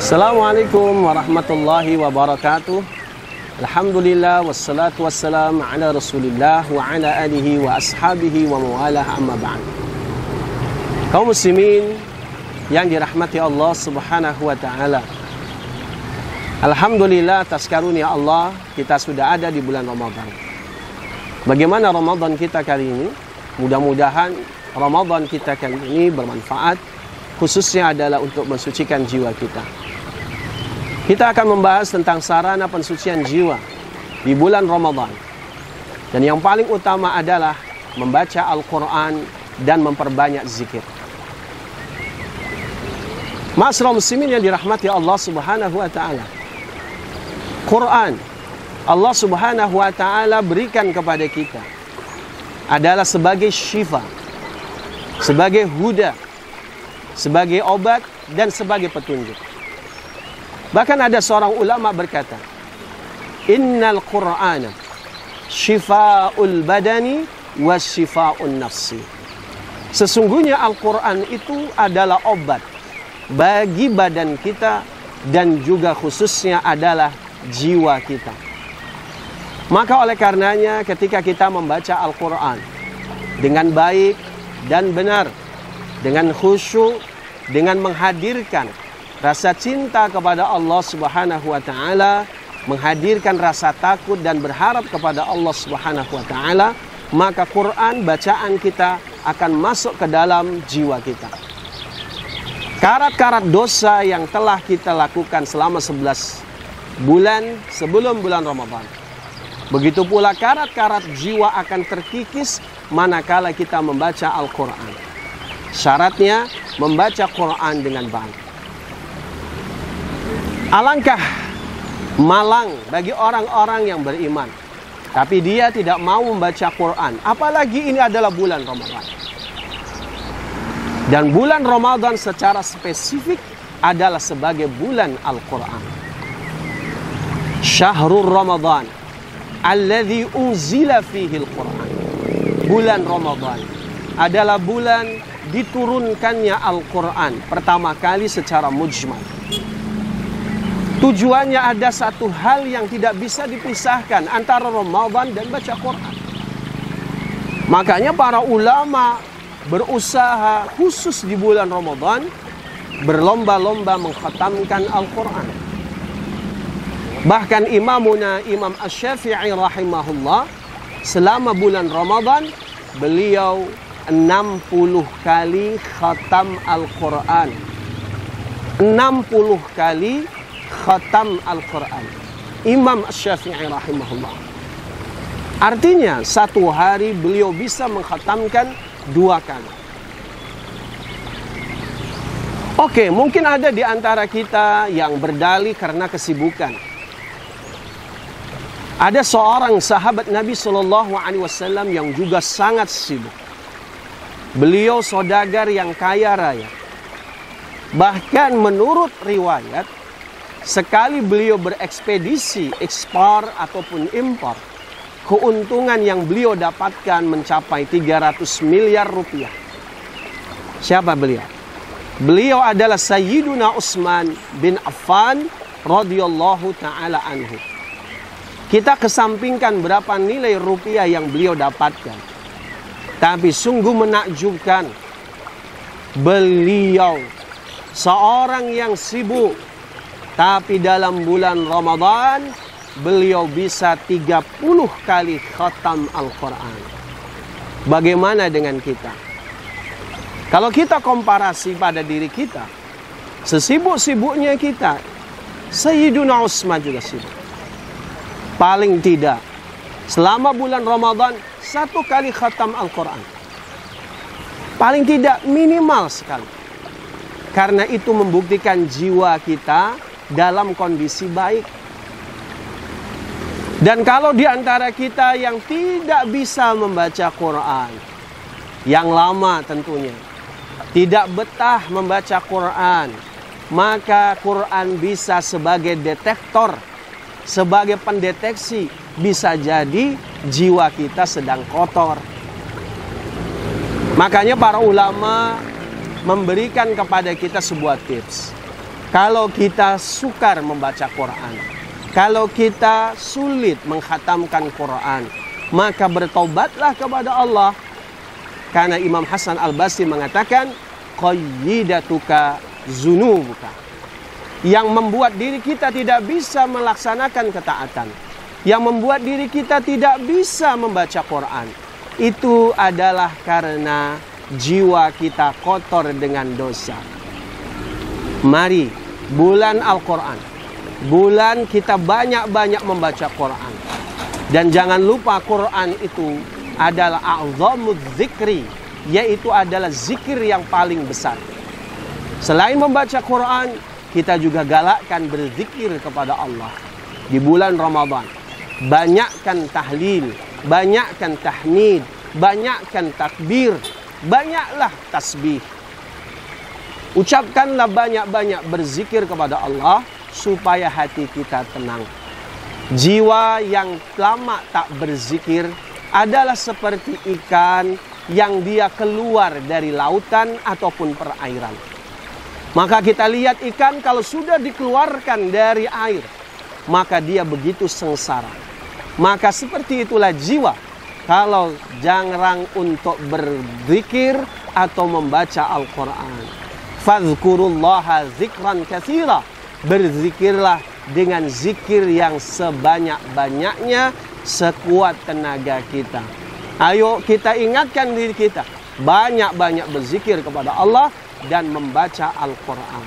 Assalamualaikum warahmatullahi wabarakatuh. Alhamdulillah wassalatu wassalam ala rasulillah wa ala alihi wa ashabihi wa mawalah amma ba'd. Kaum muslimin yang dirahmati Allah subhanahu wa ta'ala, alhamdulillah atas karunia Allah kita sudah ada di bulan Ramadan. Bagaimana Ramadan kita kali ini? Mudah-mudahan Ramadan kita kali ini bermanfaat, khususnya adalah untuk mensucikan jiwa kita. Kita akan membahas tentang sarana pensucian jiwa di bulan Ramadan. Dan yang paling utama adalah membaca Al-Quran dan memperbanyak zikir. Ma'asyiral muslimin yang dirahmati Allah subhanahu wa ta'ala, Quran Allah subhanahu wa ta'ala berikan kepada kita adalah sebagai syifa, sebagai huda, sebagai obat, dan sebagai petunjuk. Bahkan ada seorang ulama berkata, Innal Qur'ana syifa'ul badani wa syifa'un nafsi. Sesungguhnya Al-Quran itu adalah obat bagi badan kita dan juga khususnya adalah jiwa kita. Maka oleh karenanya ketika kita membaca Al-Quran dengan baik dan benar, dengan khusyuk, dengan menghadirkan rasa cinta kepada Allah subhanahu wa ta'ala, menghadirkan rasa takut dan berharap kepada Allah subhanahu wa ta'ala, maka Quran bacaan kita akan masuk ke dalam jiwa kita. Karat-karat dosa yang telah kita lakukan selama 11 bulan sebelum bulan Ramadan, begitu pula karat-karat jiwa akan terkikis manakala kita membaca Al-Quran. Syaratnya membaca Quran dengan baik. Alangkah malang bagi orang-orang yang beriman, tapi dia tidak mau membaca Quran. Apalagi ini adalah bulan Ramadan. Dan bulan Ramadan secara spesifik adalah sebagai bulan Al-Quran. Syahrul Ramadan alladzi unzila fihi al-Quran. Bulan Ramadan adalah bulan diturunkannya Al-Quran pertama kali secara mujmal. Tujuannya ada satu hal yang tidak bisa dipisahkan antara Ramadan dan baca Quran. Makanya para ulama berusaha khusus di bulan Ramadan berlomba-lomba mengkhatamkan Al-Quran. Bahkan Imamuna Imam Asy-Syafi'i rahimahullah selama bulan Ramadan beliau 60 kali khatam Al-Quran. 60 kali khatam Al-Quran Imam Asy-Syafi'i rahimahullah. Artinya satu hari beliau bisa mengkhatamkan 2 kali. Oke, mungkin ada di antara kita yang berdalih karena kesibukan. Ada seorang sahabat Nabi SAW yang juga sangat sibuk. Beliau saudagar yang kaya raya. Bahkan menurut riwayat, sekali beliau berekspedisi, ekspor ataupun impor, keuntungan yang beliau dapatkan mencapai 300 miliar rupiah. Siapa beliau? Beliau adalah Sayyiduna Utsman bin Affan radhiyallahu ta'ala anhu. Kita kesampingkan berapa nilai rupiah yang beliau dapatkan, tapi sungguh menakjubkan. Beliau seorang yang sibuk, tapi dalam bulan Ramadan beliau bisa 30 kali khatam Al-Quran. Bagaimana dengan kita? Kalau kita komparasi pada diri kita, sesibuk-sibuknya kita, Sayyiduna Utsman juga sibuk. Paling tidak selama bulan Ramadan 1 kali khatam Al-Quran. Paling tidak minimal sekali. Karena itu membuktikan jiwa kita dalam kondisi baik. Dan kalau di antara kita yang tidak bisa membaca Quran, yang lama tentunya, tidak betah membaca Quran, maka Quran bisa sebagai detektor, sebagai pendeteksi, bisa jadi jiwa kita sedang kotor. Makanya para ulama memberikan kepada kita sebuah tips. Kalau kita sukar membaca Quran, kalau kita sulit mengkhatamkan Quran, maka bertaubatlah kepada Allah. Karena Imam Hasan Al-Basri mengatakan, qayyidatuka zunubuka. Yang membuat diri kita tidak bisa melaksanakan ketaatan, yang membuat diri kita tidak bisa membaca Quran, itu adalah karena jiwa kita kotor dengan dosa. Mari, bulan Al-Quran, bulan kita banyak-banyak membaca Quran. Dan jangan lupa Quran itu adalah a'zamuz zikri, yaitu adalah zikir yang paling besar. Selain membaca Quran, kita juga galakkan berzikir kepada Allah. Di bulan Ramadan, banyakkan tahlil, banyakkan tahmid, banyakkan takbir, banyaklah tasbih. Ucapkanlah banyak-banyak berzikir kepada Allah supaya hati kita tenang. Jiwa yang lama tak berzikir adalah seperti ikan yang dia keluar dari lautan ataupun perairan. Maka kita lihat ikan kalau sudah dikeluarkan dari air, maka dia begitu sengsara. Maka seperti itulah jiwa kalau jarang untuk berzikir atau membaca Al-Quran. Fadhkurullaha zikran katsira. Berzikirlah dengan zikir yang sebanyak-banyaknya sekuat tenaga kita. Ayo kita ingatkan diri kita, banyak-banyak berzikir kepada Allah dan membaca Al-Quran.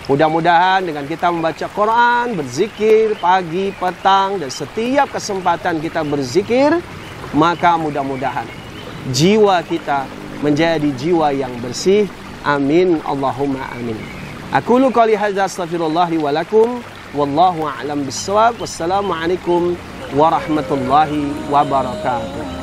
Mudah-mudahan dengan kita membaca Quran, berzikir pagi, petang, dan setiap kesempatan kita berzikir, maka mudah-mudahan jiwa kita menjadi jiwa yang bersih. Amin Allahumma amin. Aqulu qouli hadza astaghfirullah li wa lakum wallahu a'lam bissawab. Wassalamualaikum warahmatullahi wabarakatuh.